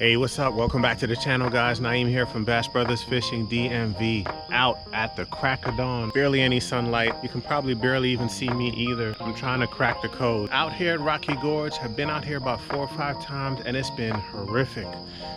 Hey, what's up? Welcome back to the channel, guys. Naeem here from Bass Brothers Fishing DMV. Out at the crack of dawn. Barely any sunlight. You can probably barely even see me either. I'm trying to crack the code. Out here at Rocky Gorge. I've been out here about 4 or 5 times and it's been horrific.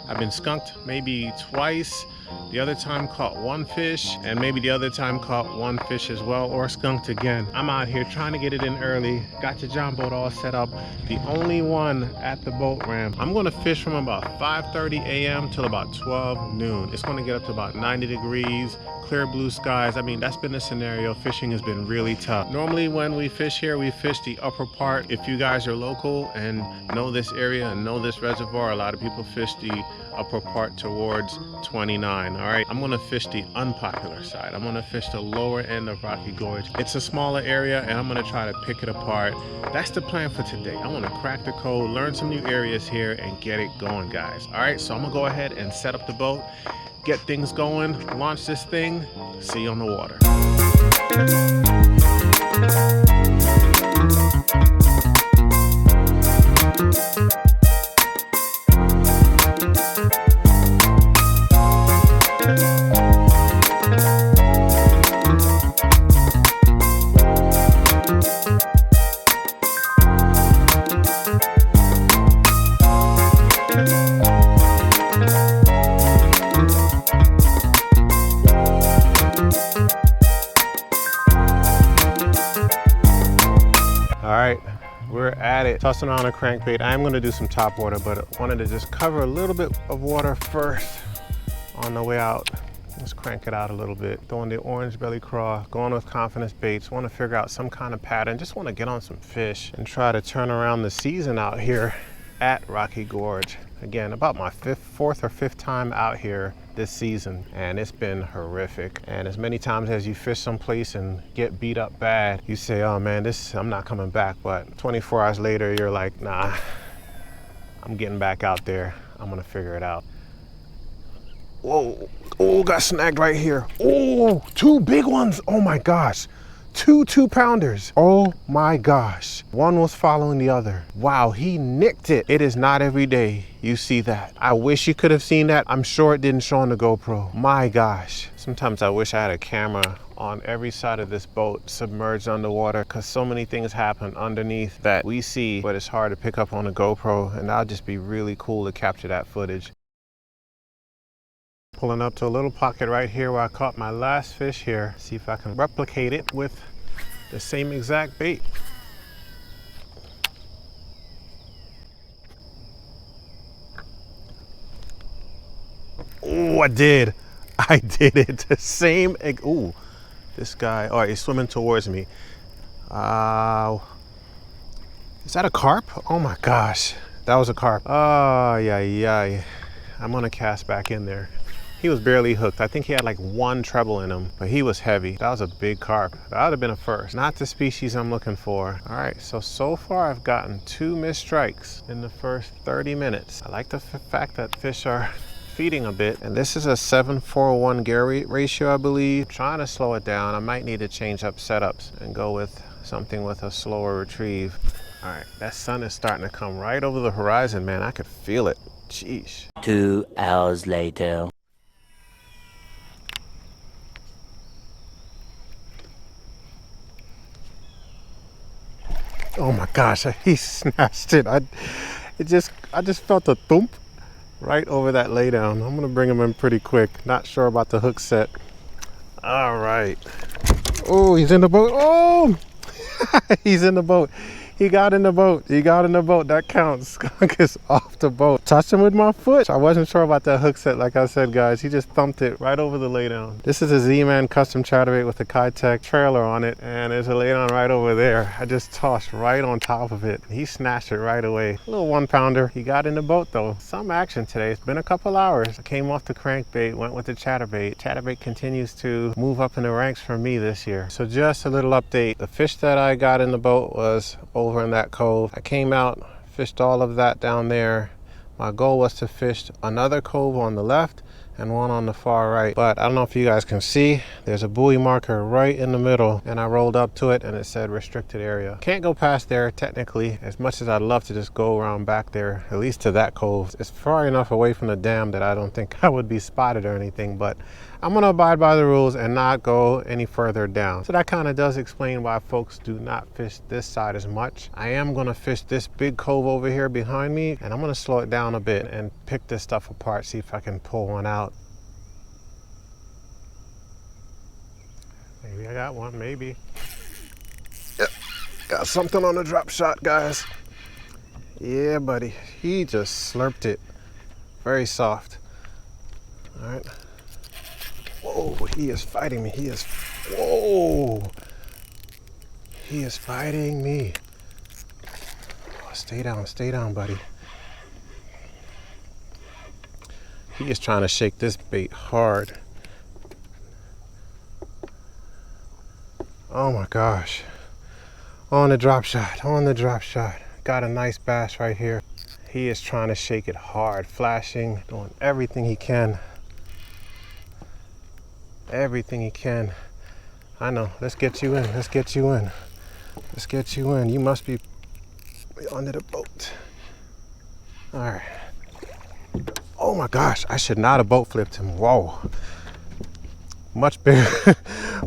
I've been skunked maybe twice. The other time caught 1 fish, and maybe the other time caught 1 fish as well, or skunked again. I'm out here trying to get it in early. Got the John boat all set up. The only one at the boat ramp. I'm gonna fish from about 5:30 a.m. till about 12 noon. It's gonna get up to about 90 degrees, clear blue skies. I mean, that's been the scenario. Fishing has been really tough. Normally when we fish here, we fish the upper part. If you guys are local and know this area and know this reservoir, a lot of people fish the upper part towards 29. All right, I'm gonna fish the unpopular side. I'm gonna fish the lower end of Rocky Gorge. It's a smaller area and I'm gonna try to pick it apart. That's the plan for today. I wanna crack the code, learn some new areas here and get it going, guys. All right, so I'm gonna go ahead and set up the boat, get things going, launch this thing. See you on the water. All right, we're at it. Tossing on a crankbait. I'm gonna do some top water, but I wanted to just cover a little bit of water first on the way out. Let's crank it out a little bit. Throwing the orange belly craw, going with confidence baits. Want to figure out some kind of pattern. Just want to get on some fish and try to turn around the season out here at Rocky Gorge. Again, about my 4th or 5th time out here this season, and it's been horrific. And as many times as you fish someplace and get beat up bad, you say, oh man, I'm not coming back. But 24 hours later, you're like, nah, I'm getting back out there. I'm gonna figure it out. Whoa, oh, got snagged right here. Oh, 2 big ones. Oh my gosh. 2 2-pounders. Oh my gosh. One was following the other. Wow, he nicked it. It is not every day you see that. I wish you could have seen that. I'm sure it didn't show on the GoPro. My gosh. Sometimes I wish I had a camera on every side of this boat submerged underwater, because so many things happen underneath that we see, but it's hard to pick up on a GoPro, and that'll just be really cool to capture that footage. Pulling up to a little pocket right here where I caught my last fish here. See if I can replicate it with the same exact bait. Oh, I did it. The same, ooh, this guy, all right, he's swimming towards me. Is that a carp? Oh my gosh, that was a carp. Oh, yeah. I'm gonna cast back in there. He was barely hooked. I think he had like 1 treble in him, but he was heavy. That was a big carp. That would have been a first. Not the species I'm looking for. All right, so far I've gotten 2 missed strikes in the first 30 minutes. I like the fact that fish are feeding a bit. And this is a 7:4:1 gear ratio, I believe. Trying to slow it down. I might need to change up setups and go with something with a slower retrieve. All right, that sun is starting to come right over the horizon, man. I could feel it. Jeez. 2 hours later. Oh my gosh, he snatched it. I just felt a thump right over that laydown. I'm gonna bring him in pretty quick. Not sure about the hook set. All right. Oh, he's in the boat. Oh, he's in the boat. He got in the boat. That counts. Skunk is off the boat. Touched him with my foot. I wasn't sure about that hook set, like I said, guys. He just thumped it right over the laydown. This is a Z-Man custom chatterbait with a Kitech trailer on it, and there's a laydown right over there. I just tossed right on top of it. He snatched it right away. A little 1-pounder. He got in the boat though. Some action today. It's been a couple hours. I came off the crankbait, went with the chatterbait. Chatterbait continues to move up in the ranks for me this year. So just a little update. The fish that I got in the boat was over in that cove. I came out, fished all of that down there. My goal was to fish another cove on the left and one on the far right. But I don't know if you guys can see, there's a buoy marker right in the middle, and I rolled up to it and it said restricted area. Can't go past there technically, as much as I'd love to just go around back there, at least to that cove. It's far enough away from the dam that I don't think I would be spotted or anything, but I'm gonna abide by the rules and not go any further down. So that kind of does explain why folks do not fish this side as much. I am gonna fish this big cove over here behind me, and I'm gonna slow it down a bit and pick this stuff apart, see if I can pull one out. Maybe I got one, maybe. Yep, got something on the drop shot, guys. Yeah, buddy, he just slurped it. Very soft. All right. Whoa, he is fighting me. He is, whoa. He is fighting me. Oh, stay down, buddy. He is trying to shake this bait hard. Oh my gosh. On the drop shot, on the drop shot. Got a nice bass right here. He is trying to shake it hard, flashing, doing everything he can. Everything he can. I know, let's get you in, let's get you in. Let's get you in. You must be under the boat. All right. Oh my gosh, I should not have boat flipped him. Whoa. Much bigger,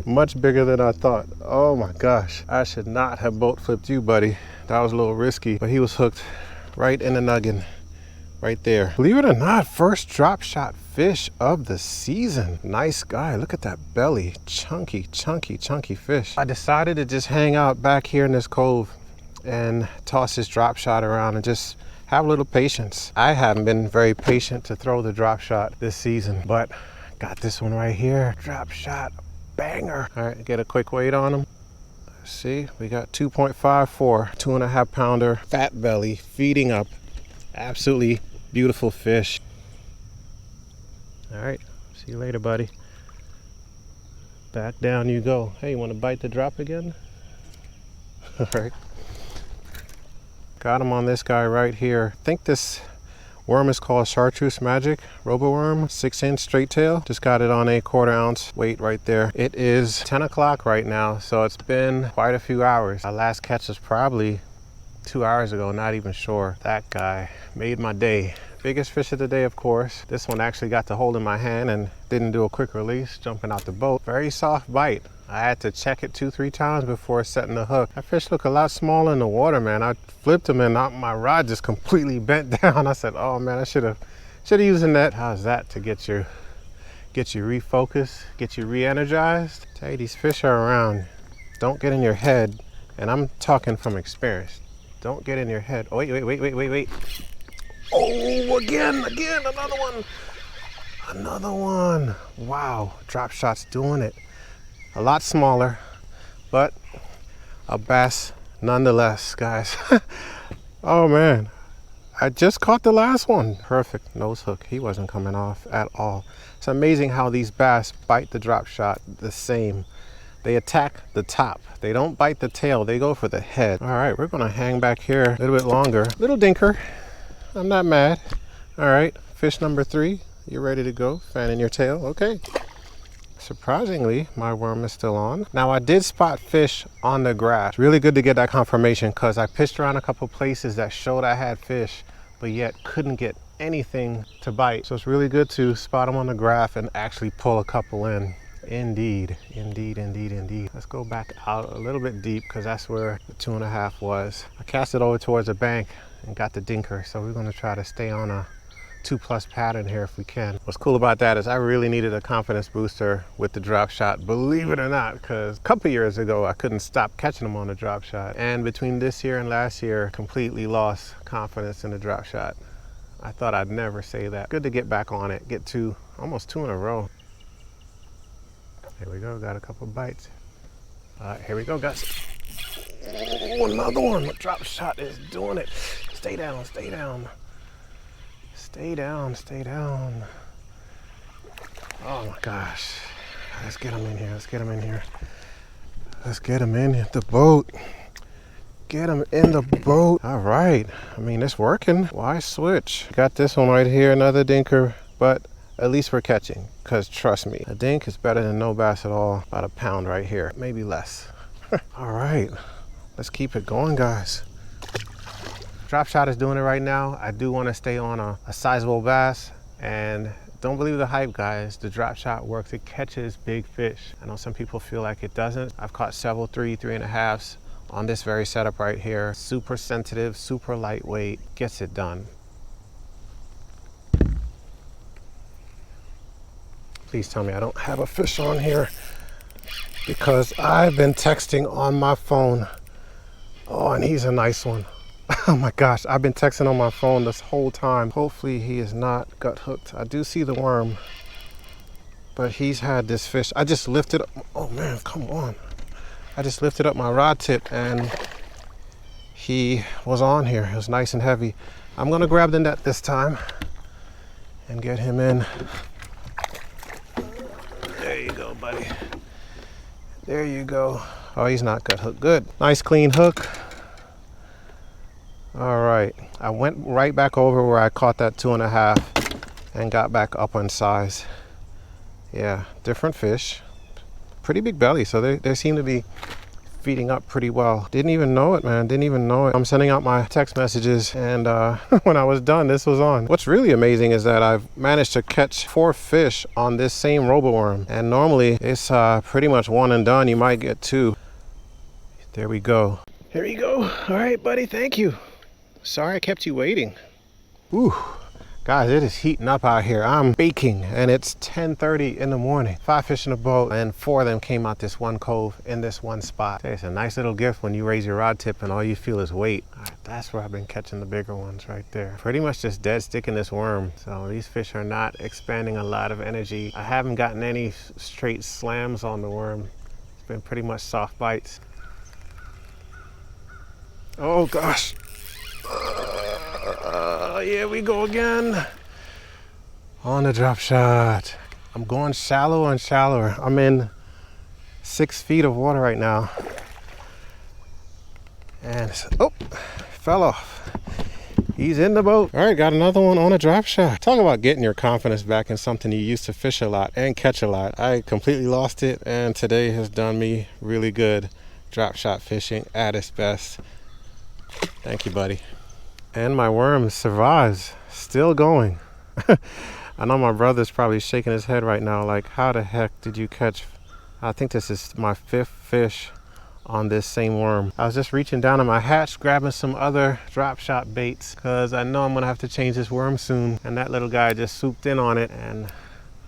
much bigger than I thought. Oh my gosh, I should not have boat flipped you, buddy. That was a little risky, but he was hooked right in the noggin, right there. Believe it or not, first drop shot fish of the season. Nice guy, look at that belly. Chunky, chunky, chunky fish. I decided to just hang out back here in this cove and toss this drop shot around and just have a little patience. I haven't been very patient to throw the drop shot this season, but got this one right here. Drop shot, banger. All right, get a quick weight on him. See, we got 2.54, 2.5 pounder, fat belly, feeding up. Absolutely beautiful fish. All right, see you later, buddy. Back down you go. Hey, you want to bite the drop again? All right. Got him on this guy right here. I think this worm is called Chartreuse Magic Robo Worm, 6-inch straight tail. Just got it on a 1/4 ounce weight right there. It is 10 o'clock right now, so it's been quite a few hours. Our last catch was probably 2 hours ago, not even sure. That guy made my day. Biggest fish of the day, of course. This one actually got to hold in my hand and didn't do a quick release, jumping out the boat. Very soft bite. I had to check it 2-3 times before setting the hook. That fish looked a lot smaller in the water, man. I flipped him and my rod just completely bent down. I said, oh man, I should have used a net. How's that to get you refocused, get you re-energized? Tell you, these fish are around. Don't get in your head, and I'm talking from experience. Don't get in your head. Oh, wait. Oh, again, another one. Wow, drop shot's doing it. A lot smaller, but a bass nonetheless, guys. Oh man, I just caught the last one. Perfect nose hook. He wasn't coming off at all. It's amazing how these bass bite the drop shot the same. They attack the top. They don't bite the tail. They go for the head. All right, we're gonna hang back here a little bit longer. Little dinker. I'm not mad. All right, fish number 3. You ready to go? Fanning your tail. Okay. Surprisingly, my worm is still on. Now, I did spot fish on the grass. Really good to get that confirmation, because I fished around a couple places that showed I had fish, but yet couldn't get anything to bite. So it's really good to spot them on the graph and actually pull a couple in. Indeed. Let's go back out a little bit deep, because that's where the 2.5 was. I cast it over towards the bank and got the dinker, so we're going to try to stay on a 2+ pattern here if we can. What's cool about that is I really needed a confidence booster with the drop shot, believe it or not, because a couple years ago I couldn't stop catching them on the drop shot, and between this year and last year completely lost confidence in the drop shot. I thought I'd never say that. Good to get back on it, get almost 2 in a row. Here we go, got a couple bites. Here we go, guys. Oh, another one. The drop shot is doing it. Stay down. Oh my gosh. Let's get him in here. Let's get him in the boat. Get him in the boat. All right. I mean, it's working. Why switch? Got this one right here, another dinker, but At least we're catching, because trust me, a dink is better than no bass at all. About a pound right here, maybe less. All right, let's keep it going, guys. Drop shot is doing it right now. I do want to stay on a sizable bass, and don't believe the hype, guys. The drop shot works. It catches big fish. I know some people feel like it doesn't. I've caught several 3.5s on this very setup right here. Super sensitive, super lightweight, gets it done. Please tell me I don't have a fish on here, because I've been texting on my phone. Oh, and he's a nice one. Oh my gosh, I've been texting on my phone this whole time. Hopefully he is not gut hooked. I do see the worm, but he's had this fish. I just lifted up, oh man, come on. I just lifted up my rod tip and he was on here. It was nice and heavy. I'm gonna grab the net this time and get him in. There you go, buddy. There you go. Oh, he's not gut hooked. Good. Nice clean hook. All right, I went right back over where I caught that 2.5 and got back up on size. Yeah, different fish. Pretty big belly, so they seem to be feeding up pretty well. Didn't even know it, man, didn't even know it. I'm sending out my text messages, and when I was done, this was on. What's really amazing is that I've managed to catch 4 fish on this same robo worm, and normally it's pretty much one and done. You might get 2. There we go. Here you go. All right, buddy, thank you. Sorry I kept you waiting. Ooh, guys, it is heating up out here. I'm baking, and it's 10:30 in the morning. 5 fish in the boat, and 4 of them came out this one cove in this one spot. It's a nice little gift when you raise your rod tip and all you feel is weight. All right, that's where I've been catching the bigger ones right there. Pretty much just dead sticking this worm. So these fish are not expanding a lot of energy. I haven't gotten any straight slams on the worm. It's been pretty much soft bites. Oh gosh. Here we go again. On the drop shot. I'm going shallower and shallower. I'm in 6 feet of water right now. And, oh, fell off. He's in the boat. All right, got another one on a drop shot. Talk about getting your confidence back in something you used to fish a lot and catch a lot. I completely lost it, and today has done me really good. Drop shot fishing at its best. Thank you, buddy. And my worm survives, still going. I know my brother's probably shaking his head right now, like, how the heck did you catch? I think this is my 5th fish on this same worm. I was just reaching down in my hatch, grabbing some other drop shot baits, because I know I'm gonna have to change this worm soon. And that little guy just swooped in on it and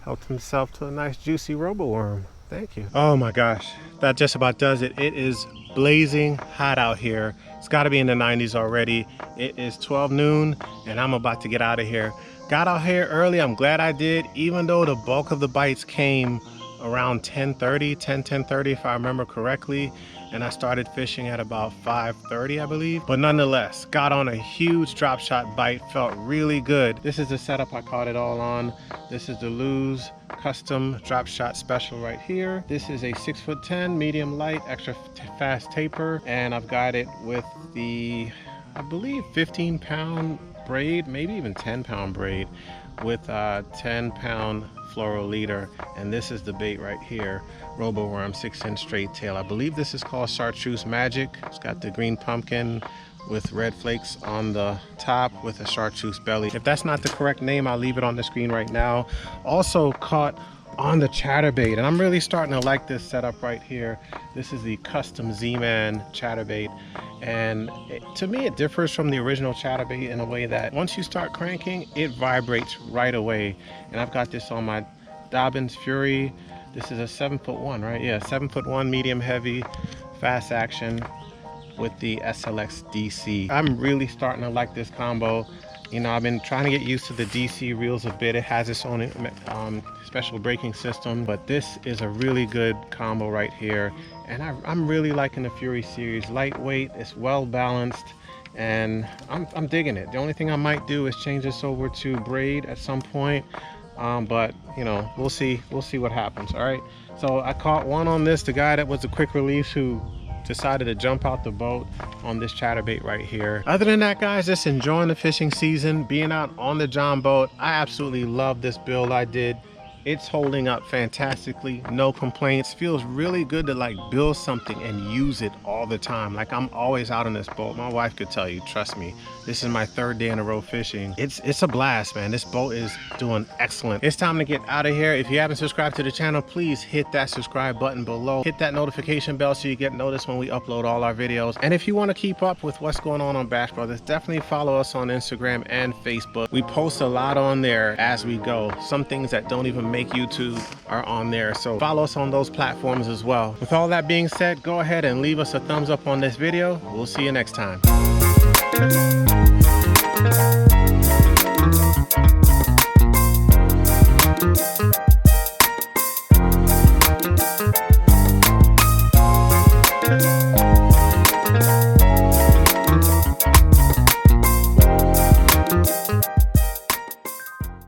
helped himself to a nice juicy robo worm. Thank you. Oh my gosh, that just about does it. It is blazing hot out here. It's got to be in the 90s already. It is 12 noon and I'm about to get out of here. Got out here early. I'm glad I did, even though the bulk of the bites came around 10:30 if I remember correctly, and I started fishing at about 5:30 I believe. But nonetheless, got on a huge drop shot bite, felt really good. This is the setup I caught it all on. This is the Lew's custom drop shot special right here. This is a 6'10" medium light extra fast taper, and I've got it with the, I believe, 15-pound braid, maybe even 10-pound braid, with a 10-pound fluoro leader. And this is the bait right here, robo worm, 6-inch straight tail. I believe this is called Chartreuse Magic. It's got the green pumpkin with red flakes on the top with a chartreuse belly. If that's not the correct name, I'll leave it on the screen right now. Also caught on the chatterbait, and I'm really starting to like this setup right here. This is the custom Z-Man chatterbait, and to me it differs from the original chatterbait in a way that once you start cranking, it vibrates right away. And I've got this on my Dobbins Fury. This is a 7'1", right? Yeah, 7'1", medium heavy, fast action with the SLX DC. I'm really starting to like this combo. You know, I've been trying to get used to the DC reels a bit. It has its own special braking system, but this is a really good combo right here. And I'm really liking the Fury series. Lightweight, it's well balanced, and I'm digging it. The only thing I might do is change this over to braid at some point, but you know, we'll see what happens. All right, so I caught one on this, the guy that was the quick release who decided to jump out the boat on this chatterbait right here. Other than that, guys, just enjoying the fishing season, being out on the John boat. I absolutely love this build I did. It's holding up fantastically, no complaints. Feels really good to like build something and use it all the time. Like I'm always out on this boat. My wife could tell you, trust me. This is my 3rd day in a row fishing. It's a blast, man. This boat is doing excellent. It's time to get out of here. If you haven't subscribed to the channel, please hit that subscribe button below. Hit that notification bell so you get noticed when we upload all our videos. And if you want to keep up with what's going on Bass Brothers, definitely follow us on Instagram and Facebook. We post a lot on there as we go. Some things that don't even make YouTube are on there, so follow us on those platforms as well. With all that being said, go ahead and leave us a thumbs up on this video. We'll see you next time.